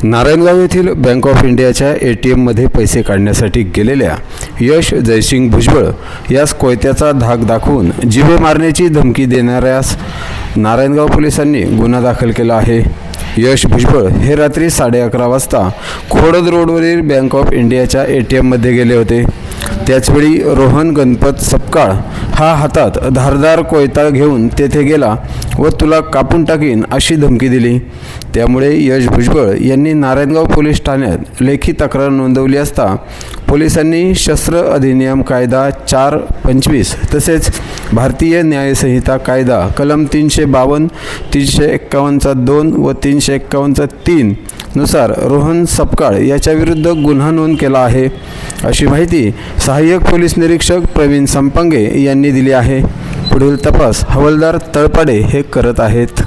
नारायणगाव येथील bank of इंडियाच्या ATMमध्ये पैसे काढण्यासाठी गेलेल्या यश जयसिंग भुजबळ यास कोयत्याचा धाक दाखवून जिवे मारण्याची धमकी देणाऱ्यास नारायणगाव पोलिसांनी गुन्हा दाखल केला आहे। यश भुजबळ हे रात्री 11:30 वाजता खोडद रोडवरील बँक ऑफ इंडियाच्या ATMमध्ये गेले होते। त्याचवेळी रोहन गणपत सपकाळ हा हातात धारदार कोयता घेऊन तेथे गेला व तुला कापून टाकीन अशी धमकी दिली। त्यामुळे यश भुजबळ यांनी नारायणगाव पोलीस ठाण्यात लेखी तक्रार नोंदवली असता पोलिसांनी शस्त्र अधिनियम कायदा 425 तसेच भारतीय न्याय संहिता कायदा कलम 352, 351(2) व 351(3) नुसार रोहन सपकाळ याच्या विरुद्ध गुन्हा नोंद केला आहे, अशी माहिती सहाय्यक पोलीस निरीक्षक प्रवीण संपांगे यांनी दिली आहे। पुढील तपास हवालदार तळपाडे हे करत आहेत।